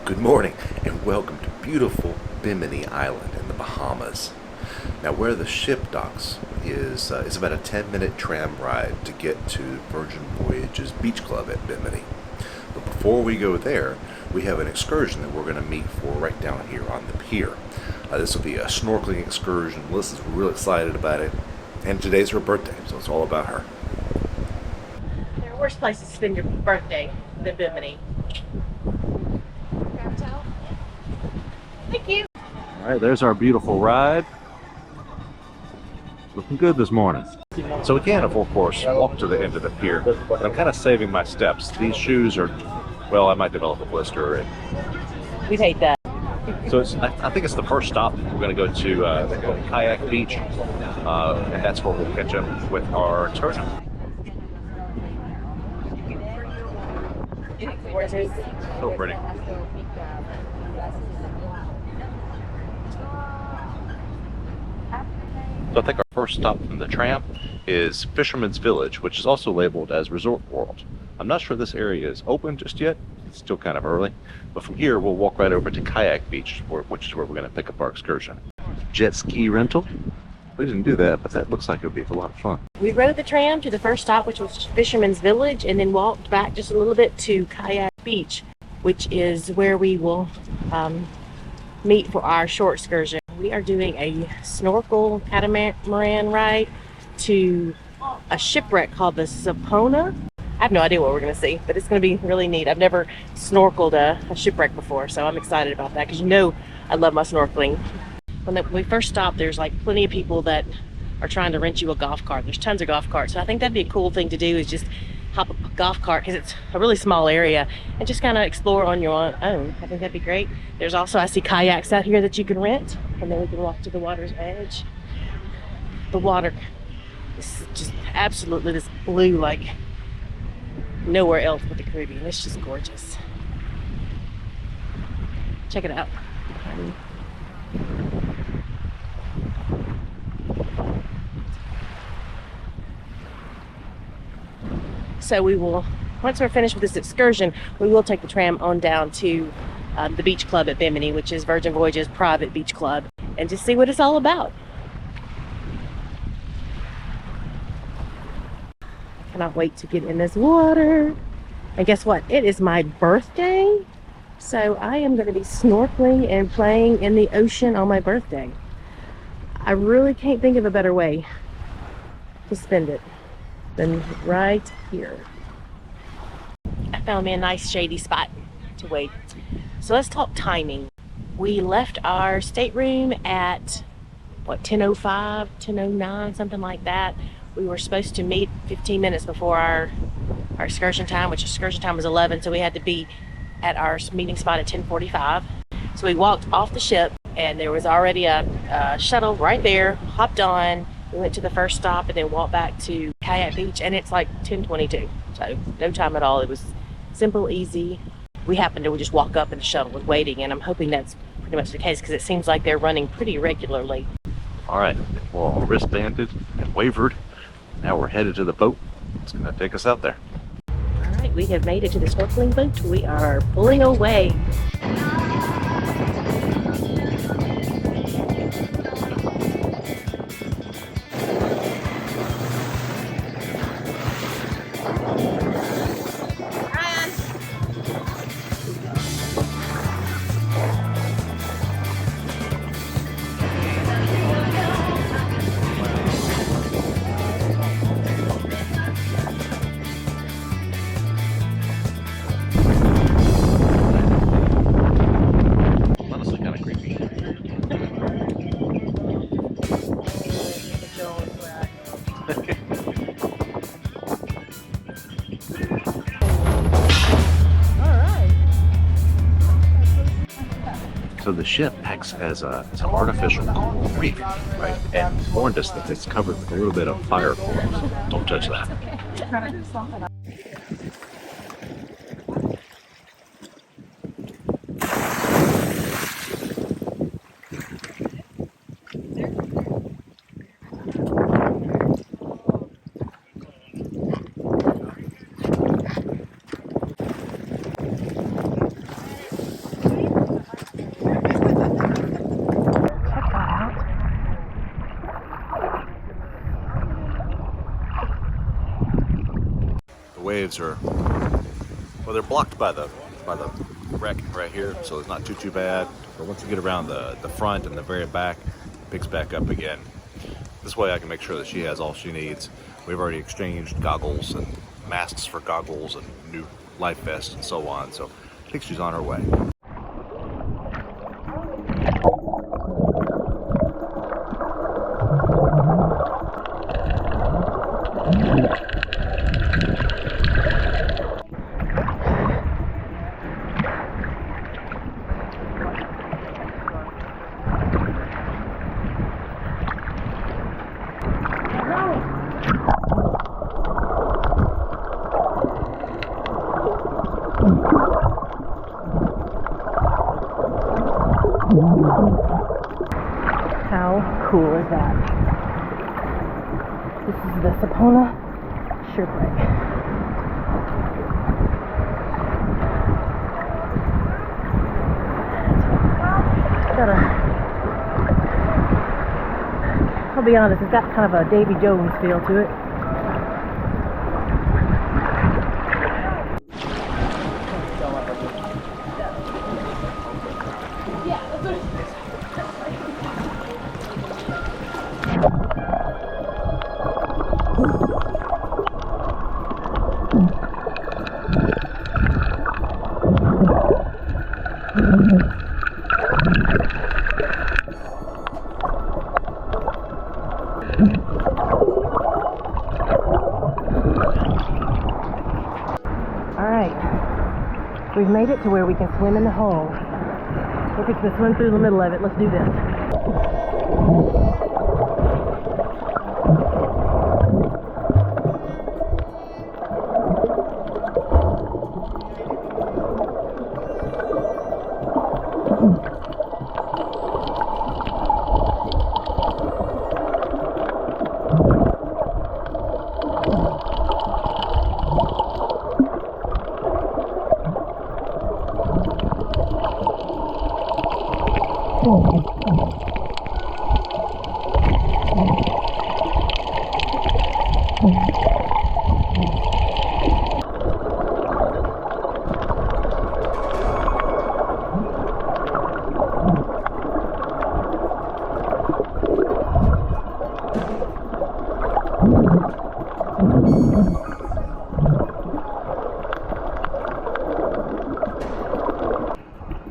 Good morning and welcome to beautiful Bimini Island in the Bahamas. Now where the ship docks is about a 10-minute tram ride to get to Virgin Voyages Beach Club at Bimini. But before we go there, we have an excursion that we're going to meet for right down here on the pier. This will be a snorkeling excursion. Melissa's real excited about it. And today's her birthday, so it's all about her. There are worse places to spend your birthday than Bimini. Thank you. All right, there's our beautiful ride. Looking good this morning. So we can, of course, walk to the end of the pier, but I'm kind of saving my steps. These shoes are, well, I might develop a blister. We'd hate that. So I think it's the first stop. We're going to go to Kayak Beach, and that's where we'll catch up with our excursion. So pretty. So I think our first stop from the tram is Fisherman's Village, which is also labeled as Resort World. I'm not sure this area is open just yet. It's still kind of early. But from here, we'll walk right over to Kayak Beach, which is where we're going to pick up our excursion. Jet ski rental. We didn't do that, but that looks like it would be a lot of fun. We rode the tram to the first stop, which was Fisherman's Village, and then walked back just a little bit to Kayak Beach, which is where we will meet for our short excursion. We are doing a snorkel catamaran ride to a shipwreck called the Sapona. I have no idea what we're going to see, but it's going to be really neat. I've never snorkeled a shipwreck before, so I'm excited about that because I love my snorkeling. When we first stopped, there's like plenty of people that are trying to rent you a golf cart. There's tons of golf carts, so I think that'd be a cool thing to do is just hop a golf cart because it's a really small area and just kind of explore on your own. I think that'd be great. There's also, I see kayaks out here that you can rent, and then we can walk to the water's edge. The water is just absolutely this blue like nowhere else but the Caribbean. It's just gorgeous. Check it out. So we will, once we're finished with this excursion, we will take the tram on down to the beach club at Bimini, which is Virgin Voyages private beach club, and just see what it's all about. I cannot wait to get in this water. And guess what? It is my birthday. So I am going to be snorkeling and playing in the ocean on my birthday. I really can't think of a better way to spend it than right here. I found me a nice shady spot to wait. So let's talk timing. We left our stateroom at what, 10:05, 10:09, something like that. We were supposed to meet 15 minutes before our excursion time, which excursion time was 11, so we had to be at our meeting spot at 10:45. So we walked off the ship and there was already a shuttle right there, hopped on. We went to the first stop and then walked back to Kayak Beach, and it's like 10:22, so no time at all. It was simple, easy. We happened to just walk up and the shuttle was waiting, and I'm hoping that's pretty much the case because it seems like they're running pretty regularly. All right, we're all wristbanded and wavered. Now we're headed to the boat. It's going to take us out there. All right, we have made it to the snorkeling boat. We are pulling away. So the ship acts as an artificial coral reef, right? And warned us that it's covered with a little bit of fire corals. Don't touch that. waves are, well, they're blocked by the wreck right here, so it's not too bad. But once you get around the front and the very back, it picks back up again. This way I can make sure that she has all she needs. We've already exchanged goggles and masks for goggles and new life vests and so on, so I think she's on her way. How cool is that? This is the Sapona Shipwreck. I'll be honest, it's got kind of a Davy Jones feel to it. Alright, we've made it to where we can swim in the hole. We're fixing to swim through the middle of it. Let's do this.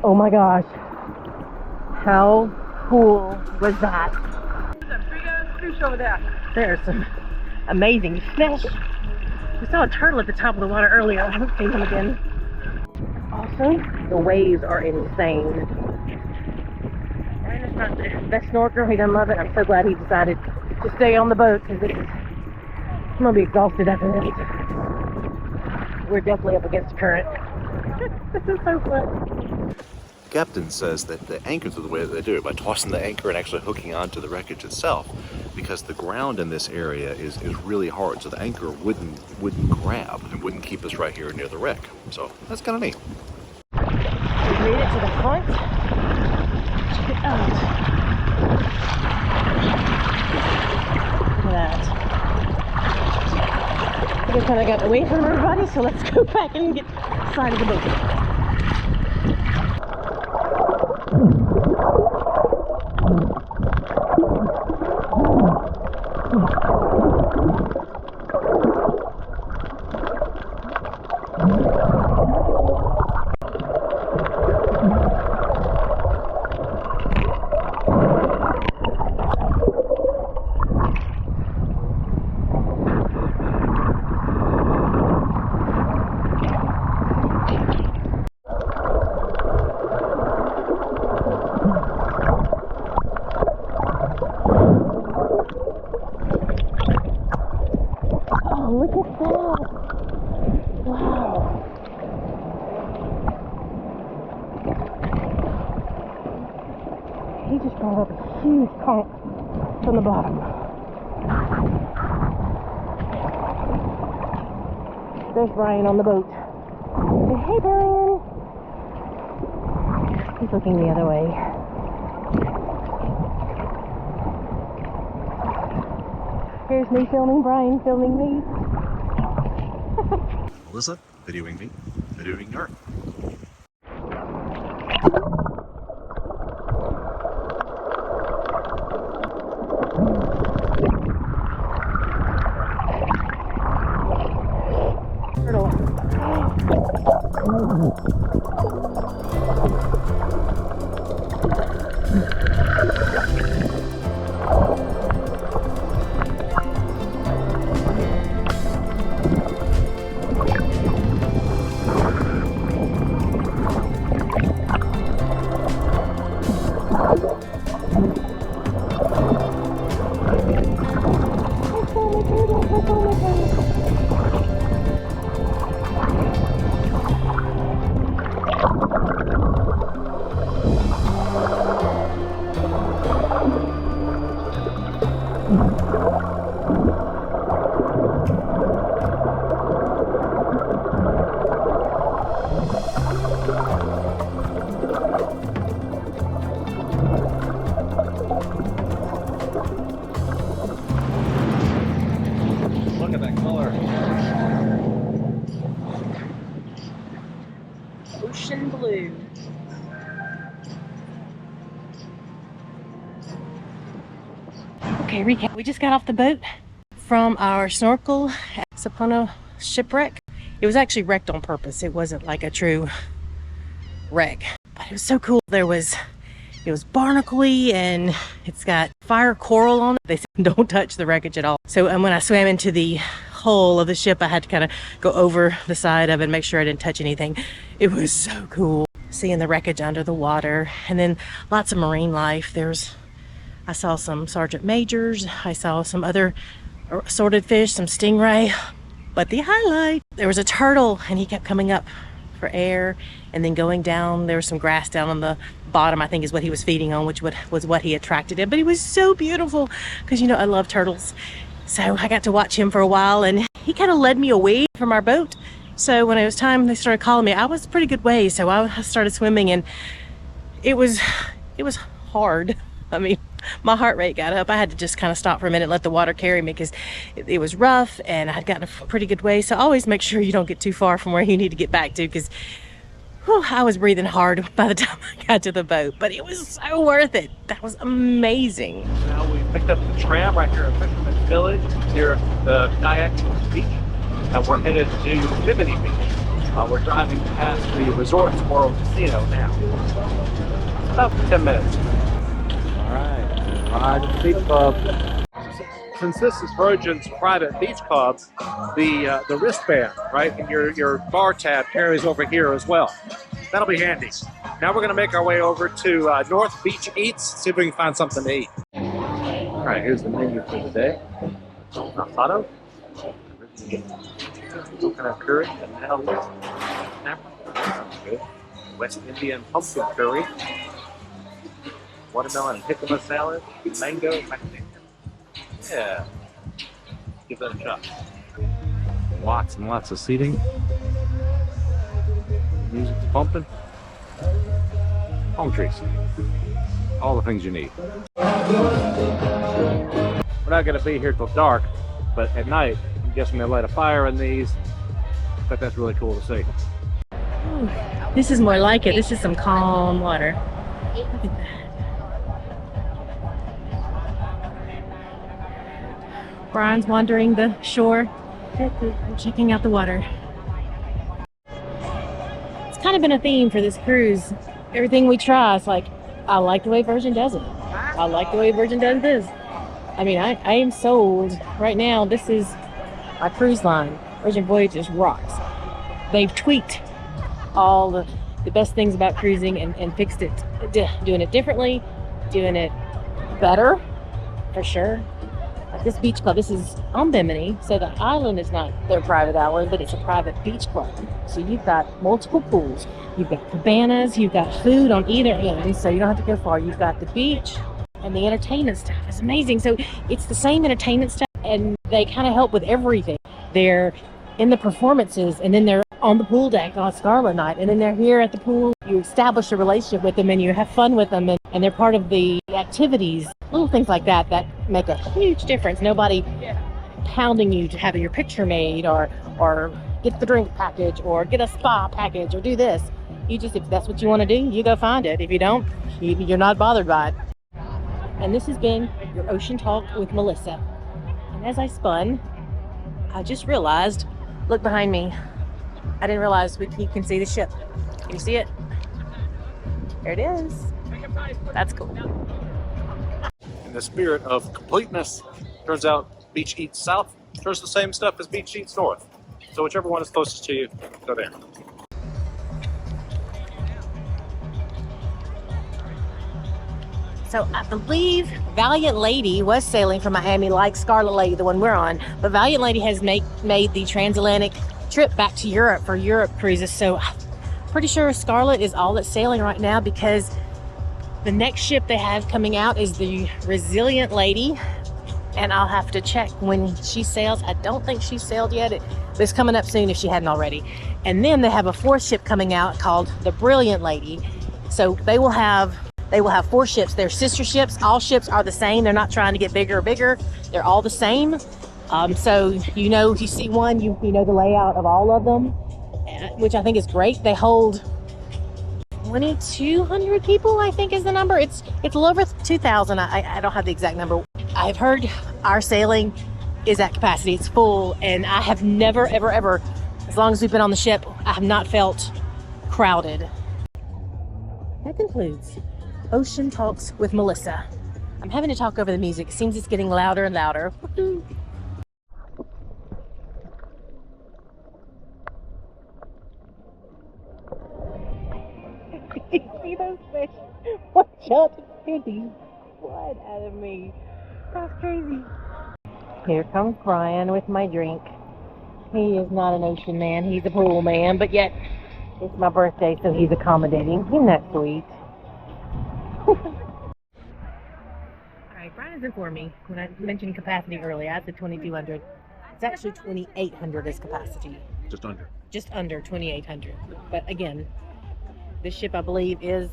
Oh my gosh, how cool was that? There's a big ass fish over there. There's some amazing fish. We saw a turtle at the top of the water earlier. I haven't seen him again. Also, the waves are insane. Ryan is not the best snorkeler. He doesn't love it. I'm so glad he decided to stay on the boat because I'm gonna be exhausted after this. We're definitely up against the current. This is so fun. The captain says that the anchors are the way that they do it, by tossing the anchor and actually hooking onto the wreckage itself, because the ground in this area is really hard, so the anchor wouldn't grab and wouldn't keep us right here near the wreck. So that's kind of neat. We've made it to the front. Check it out. Look at that. We kind of got away from everybody, so let's go back and get side of the boat. Look at that! Wow! He just brought up a huge conch from the bottom. There's Brian on the boat. Say, hey, Brian! He's looking the other way. Here's me filming, Brian filming me. Melissa, videoing me, videoing her. Turtle. Look at that color. Ocean blue. Okay, recap. We just got off the boat from our snorkel at Sapona Shipwreck. It was actually wrecked on purpose. It wasn't like a true wreck, but it was so cool. It was barnacle-y and it's got fire coral on it. They said don't touch the wreckage at all. So and when I swam into the hull of the ship, I had to kind of go over the side of it and make sure I didn't touch anything. It was so cool seeing the wreckage under the water, and then lots of marine life. I saw some sergeant majors, I saw some other assorted fish, some stingray, but the highlight, there was a turtle and he kept coming up for air and then going down. There was some grass down on the bottom, I think is what he was feeding on, which was what he attracted him. But he was so beautiful because, you know, I love turtles. So I got to watch him for a while and he kind of led me away from our boat. So when it was time, they started calling me. I was a pretty good way, so I started swimming and it was hard. I mean, my heart rate got up. I had to just kind of stop for a minute and let the water carry me because it was rough and I had gotten a pretty good way. So always make sure you don't get too far from where you need to get back to, because I was breathing hard by the time I got to the boat. But it was so worth it. That was amazing. Now we picked up the tram right here at Fisherman's Village near the Kayak beach, and we're headed to Bimini Beach. We're driving past the Resorts World Casino now. About 10 minutes. Alright, the beach club. Since this is Virgin's private beach club, the wristband, right, and your bar tab carries over here as well. That'll be handy. Now we're going to make our way over to North Beach Eats, see if we can find something to eat. Alright, here's the menu for the day. Avocado, coconut curry, and now good. West Indian pumpkin curry, watermelon and jicama salad, mango, macadamia. Yeah, give that a shot. Lots and lots of seating. Music's pumping. Palm trees. All the things you need. We're not going to be here till dark, but at night, I'm guessing they light a fire in these. But that's really cool to see. Ooh, this is more like it. This is some calm water. Look at that. Brian's wandering the shore, checking out the water. It's kind of been a theme for this cruise. Everything we try is like, I like the way Virgin does it. I like the way Virgin does this. I mean, I am sold right now. This is my cruise line. Virgin Voyages rocks. They've tweaked all the best things about cruising and fixed it, doing it differently, doing it better, for sure. This beach club, this is on Bimini, so the island is not their private island, but it's a private beach club. So you've got multiple pools, you've got cabanas, you've got food on either end, so you don't have to go far. You've got the beach, and the entertainment stuff is amazing. So it's the same entertainment stuff, and they kind of help with everything. They're in the performances, and then they're on the pool deck on Scarlet Night, and then they're here at the pool. You establish a relationship with them and you have fun with them, and they're part of the activities, little things like that that make a huge difference. Nobody pounding you to have your picture made or get the drink package or get a spa package or do this. You just, if that's what you want to do, you go find it. If you don't, you're not bothered by it. And this has been your Ocean Talk with Melissa. And as I spun, I just realized, look behind me. I didn't realize you can see the ship. Can you see it? There it is. That's cool. In the spirit of completeness, turns out beach eats south, turns the same stuff as beach eats north. So whichever one is closest to you, go there. So I believe Valiant Lady was sailing from Miami like Scarlet Lady, the one we're on. But Valiant Lady has made the transatlantic trip back to Europe for Europe cruises. So I'm pretty sure Scarlet is all that's sailing right now, because the next ship they have coming out is the Resilient Lady. And I'll have to check when she sails. I don't think she sailed yet. It's coming up soon if she hadn't already. And then they have a fourth ship coming out called the Brilliant Lady. So they will have 4 ships. They're sister ships. All ships are the same. They're not trying to get bigger or bigger. They're all the same. So if you see one, you know the layout of all of them, which I think is great. They hold 2,200 people, I think is the number. It's a little over 2,000. I don't have the exact number. I've heard our sailing is at capacity. It's full, and I have never, ever, ever, as long as we've been on the ship, I have not felt crowded. That concludes Ocean Talks with Melissa. I'm having to talk over the music. It seems it's getting louder and louder. Woo-hoo. See those fish? Watch out, it's hitting blood out of me. That's crazy. Here comes Brian with my drink. He is not an ocean man. He's a pool man, but yet it's my birthday, so he's accommodating. Isn't that sweet? Alright, Brian's informed me when I mentioned capacity earlier. I said 2,200. It's actually 2,800 is capacity. Just under. Just under 2,800. But again, this ship I believe is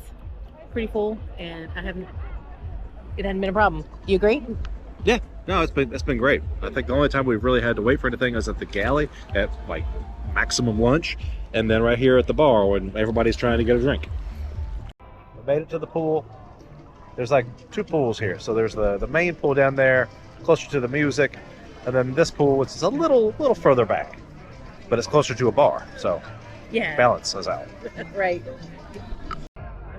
pretty full, and it hasn't been a problem. You agree? Yeah, no, it's been great. I think the only time we've really had to wait for anything is at the galley at like maximum lunch, and then right here at the bar when everybody's trying to get a drink. We made it to the pool. There's like 2 pools here. So there's the main pool down there, closer to the music, and then this pool, which is a little further back, but it's closer to a bar. So Yeah. balance us out. Right.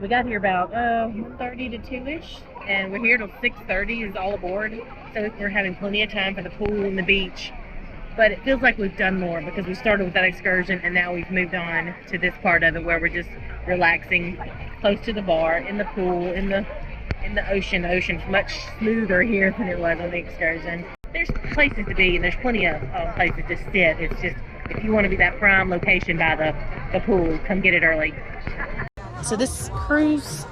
We got here about 1:30 to 2-ish, and we're here till 6:30 is all aboard. So we're having plenty of time for the pool and the beach. But it feels like we've done more, because we started with that excursion and now we've moved on to this part of it where we're just relaxing close to the bar, in the pool, in the ocean. The ocean's much smoother here than it was on the excursion. There's places to be, and there's plenty of places to sit. It's just, if you want to be that prime location by the pool, come get it early. So this cruise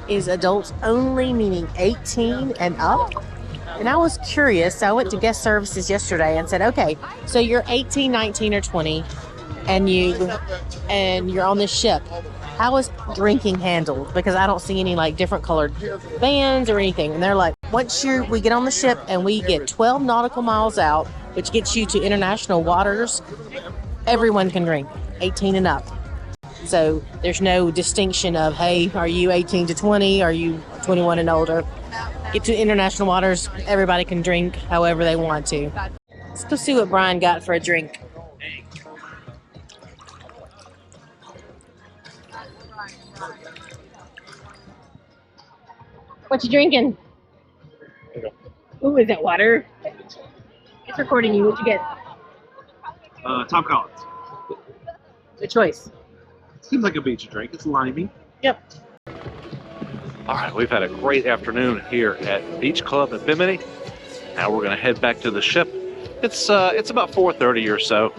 is adults only, meaning 18 and up. And I was curious, so I went to guest services yesterday and said, okay, so you're 18, 19, or 20, and you're on this ship. How is drinking handled? Because I don't see any like different colored bands or anything. And they're like, once we get on the ship and we get 12 nautical miles out, which gets you to international waters, everyone can drink, 18 and up. So there's no distinction of, hey, are you 18 to 20? Are you 21 and older? Get to international waters, everybody can drink however they want to. Let's go see what Brian got for a drink. What you drinking? Ooh, is that water? It's recording you. What'd you get? Tom Collins. Good choice. Seems like a beach drink. It's limey. Yep. All right, we've had a great afternoon here at Beach Club at Bimini. Now we're going to head back to the ship. It's about 4:30 or so.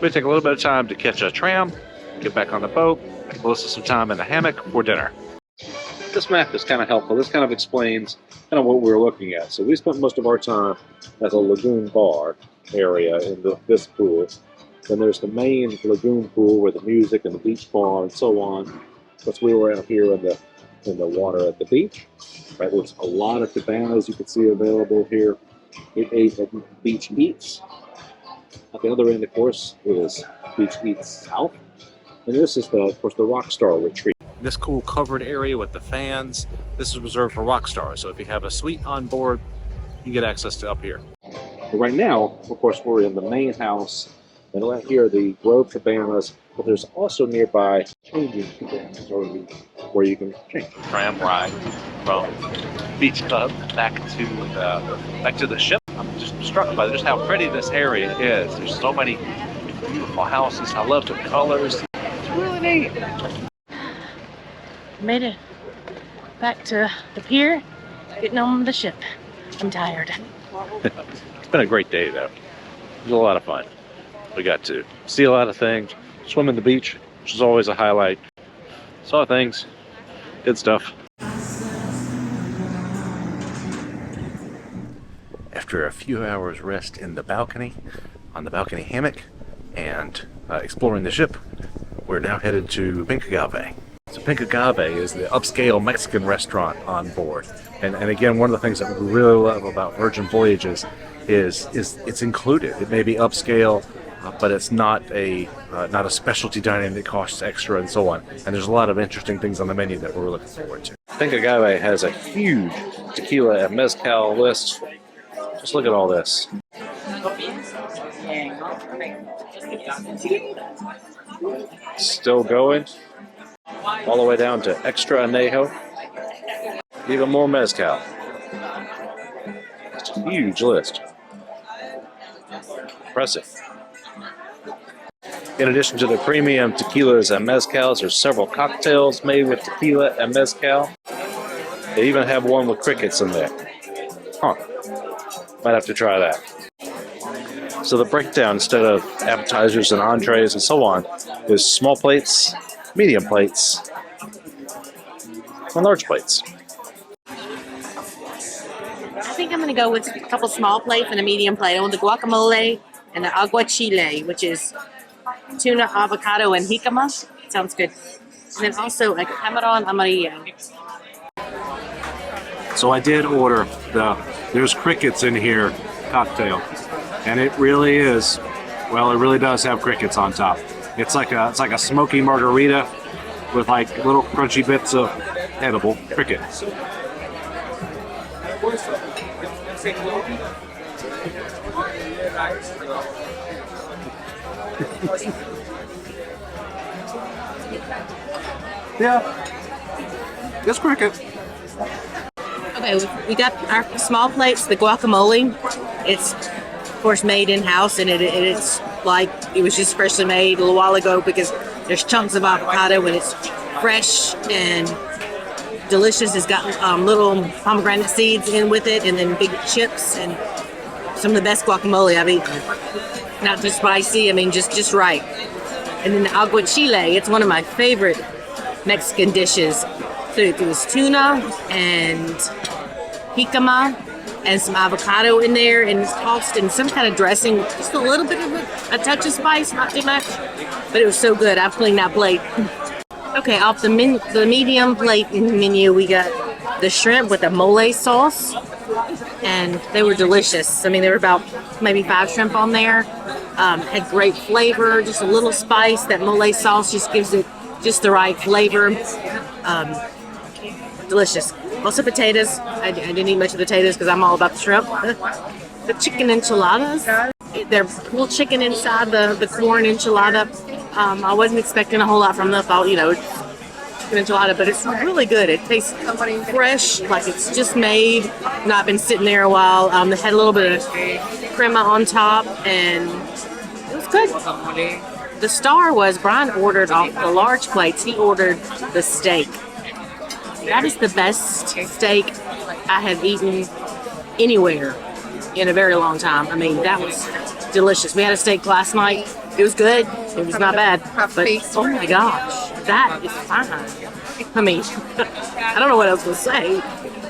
We take a little bit of time to catch a tram, get back on the boat, give Melissa some time in the hammock for dinner. This map is kind of helpful. This kind of explains kind of what we're looking at. So we spent most of our time at the lagoon bar area in this pool. Then there's the main lagoon pool where the music and the beach bar and so on. Plus we were out here in the water at the beach. Right, there's a lot of cabanas you can see available here. We ate at Beach Eats. At the other end, of course, is Beach Eats South. And this is, of course, the Rockstar Retreat. This cool covered area with the fans, this is reserved for rock stars. So if you have a suite on board, you get access to up here. But right now, of course, we're in the main house. And right here are the Grove Cabanas. But there's also nearby changing cabanas where you can change. Tram ride from Beach Club back to the ship. I'm just struck by just how pretty this area is. There's so many beautiful houses. I love the colors. It's really neat. Made it back to the pier, getting on the ship. I'm tired. It's been a great day though. It was a lot of fun. We got to see a lot of things, swim in the beach, which is always a highlight. Saw things, did stuff. After a few hours rest in the balcony, on the balcony hammock, and exploring the ship, we're now headed to Pink Agave. So Pink Agave is the upscale Mexican restaurant on board. And again, one of the things that we really love about Virgin Voyages is it's included. It may be upscale, but it's not a specialty dining that costs extra and so on. And there's a lot of interesting things on the menu that we're looking forward to. Pink Agave has a huge tequila and mezcal list. Just look at all this. Still going. All the way down to extra añejo. Even more mezcal. It's a huge list. Impressive. In addition to the premium tequilas and mezcals, there's several cocktails made with tequila and mezcal. They even have one with crickets in there. Huh. Might have to try that. So the breakdown, instead of appetizers and entrees and so on, is small plates, medium plates, and large plates. I think I'm going to go with a couple small plates and a medium plate. I want the guacamole and the aguachile, which is tuna, avocado, and jicama. Sounds good. And then also a camarón amarillo. So I did order the There's Crickets in Here cocktail. And it really is, well, it really does have crickets on top. It's like a smoky margarita with like little crunchy bits of edible crickets. Yeah, it's cricket. Okay, we got our small plates, the guacamole. It's, of course, made in-house, and it's like it was just freshly made a little while ago because there's chunks of avocado, and it's fresh and delicious. It's got little pomegranate seeds in with it, and then big chips, and some of the best guacamole I've eaten. Not too spicy, I mean, just right. And then the aguachile, it's one of my favorite Mexican dishes. So it was tuna and jicama and some avocado in there, and it's tossed in some kind of dressing, just a little bit of a touch of spice, not too much, but it was so good. I've cleaned that plate. Okay, off the medium plate menu, we got the shrimp with a mole sauce, and they were delicious. I mean, there were about maybe 5 shrimp on there. Had great flavor, just a little spice. That mole sauce just gives it just the right flavor. Delicious. Also potatoes. I didn't eat much of the potatoes because I'm all about the shrimp. The chicken enchiladas. They're pulled chicken inside the corn enchilada. I wasn't expecting a whole lot from them. I thought, chicken enchilada, but it's really good. It tastes fresh, like it's just made, not been sitting there a while. They had a little bit of crema on top, and it was good. The star was Brian ordered off the large plates. He ordered the steak. That is the best steak I have eaten anywhere in a very long time. I mean, that was delicious. We had a steak last night. It was good. It was not bad. But oh my gosh, that is fine. I mean, I don't know what else to say.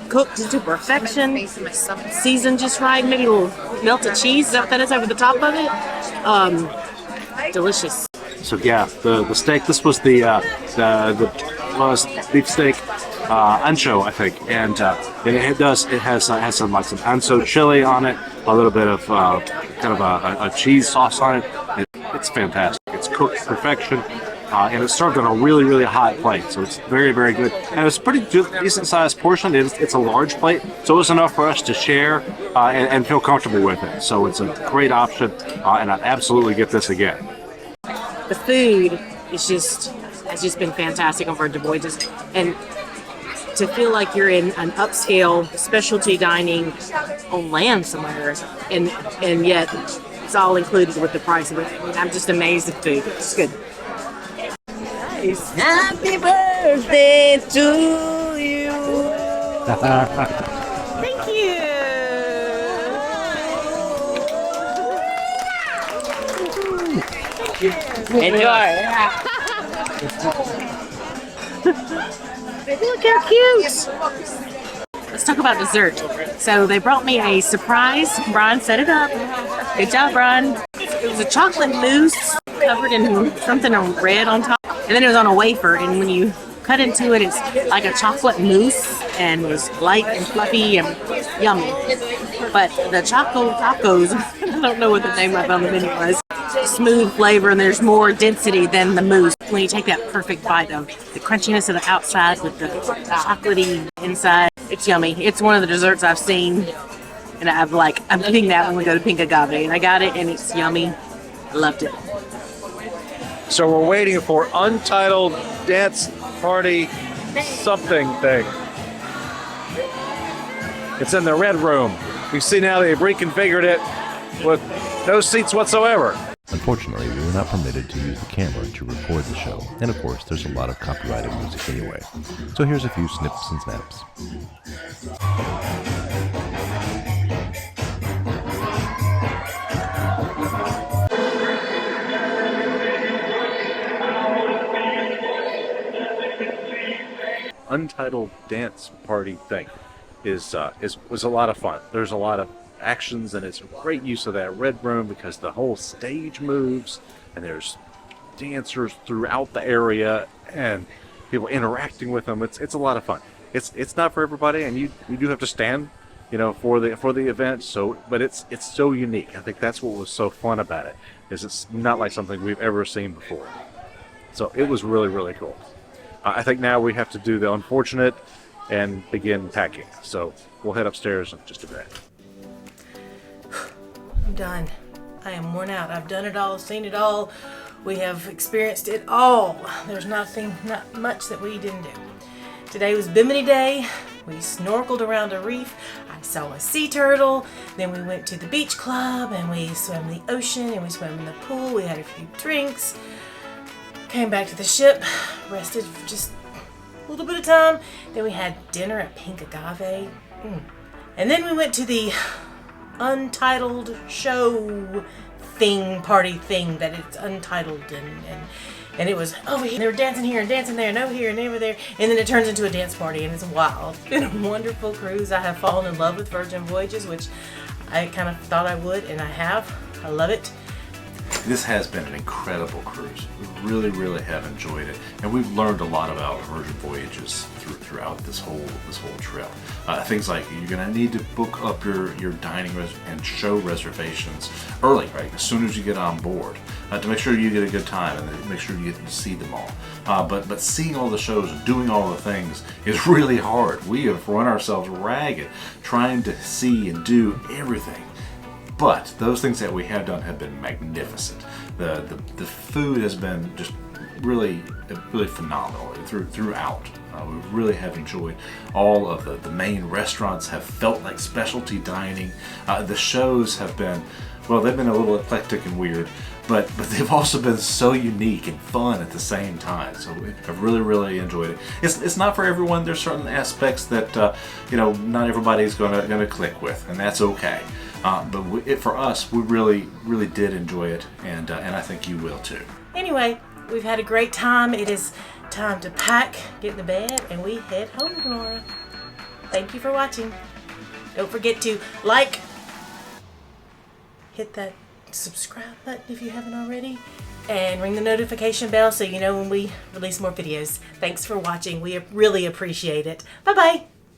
Cooked to perfection, seasoned just right, maybe a little melted cheese. Is that what that is over the top of it? Delicious. So yeah, the steak. This was the beef steak. ancho, I think, and it has some like some ancho chili on it, a little bit of kind of a cheese sauce on it. It's fantastic. It's cooked to perfection. And it's served on a really, really hot plate, so it's very, very good. And it's a pretty decent sized portion. It's a large plate, so it's enough for us to share and feel comfortable with it. So it's a great option, and I'd absolutely get this again. The food has just been fantastic on Virgin Voyages, and to feel like you're in an upscale specialty dining on land somewhere, and yet it's all included with the price of it. I mean, I'm just amazed at the food. It's good. Happy birthday to you. Thank you. Enjoy. Look how cute. Let's talk about dessert. So they brought me a surprise. Brian set it up. Good job, Brian. It was a chocolate mousse covered in something red on top. And then it was on a wafer, and when you cut into it, it's like a chocolate mousse, and it was light and fluffy and yummy. But the tacos, I don't know what the name of on the menu was, smooth flavor, and there's more density than the mousse. When you take that perfect bite of the crunchiness of the outside with the chocolatey inside, it's yummy. It's one of the desserts I've seen, and I'm eating that when we go to Pink Agave, and I got it, and it's yummy. I loved it. So we're waiting for Untitled Dance Party something thing. It's in the red room. You see now they've reconfigured it with no seats whatsoever. Unfortunately, we were not permitted to use the camera to record the show, and of course, there's a lot of copyrighted music anyway. So here's a few snips and snaps. Untitled Dance Party thing was a lot of fun. There's a lot of actions, and it's a great use of that red room because the whole stage moves, and there's dancers throughout the area and people interacting with them. It's a lot of fun. It's not for everybody, and you do have to stand, for the event. So, but it's so unique. I think that's what was so fun about it. Is it's not like something we've ever seen before. So it was really, really cool. I think now we have to do the unfortunate and begin packing. So we'll head upstairs in just a bit. I'm done. I am worn out. I've done it all, seen it all. We have experienced it all. There's not much that we didn't do. Today was Bimini Day. We snorkeled around a reef. I saw a sea turtle. Then we went to the beach club and we swam in the ocean and we swam in the pool. We had a few drinks. Came back to the ship, rested for just a little bit of time. Then we had dinner at Pink Agave. And then we went to the Untitled show party thing that it's untitled, and it was over here. They were dancing here and dancing there and over here and over there. And then it turns into a dance party, and it's wild. It's been a wonderful cruise. I have fallen in love with Virgin Voyages, which I kind of thought I would, and I have. I love it. This has been an incredible cruise. We really, really have enjoyed it, and we've learned a lot about Virgin Voyages throughout this whole trip. Things like you're going to need to book up your dining and show reservations early, right? As soon as you get on board, to make sure you get a good time and make sure you get to see them all. But seeing all the shows and doing all the things is really hard. We have run ourselves ragged trying to see and do everything. But those things that we have done have been magnificent. The food has been just really phenomenal throughout. We really have enjoyed all of the main restaurants have felt like specialty dining. The shows have been, well, they've been a little eclectic and weird, but they've also been so unique and fun at the same time. So I've really enjoyed it. It's not for everyone. There's certain aspects that not everybody's gonna click with, and that's okay. But for us, we really did enjoy it, and I think you will too. Anyway, we've had a great time. It is time to pack, get in the bed, and we head home tomorrow. Thank you for watching. Don't forget to like, hit that subscribe button if you haven't already, and ring the notification bell so you know when we release more videos. Thanks for watching. We really appreciate it. Bye-bye.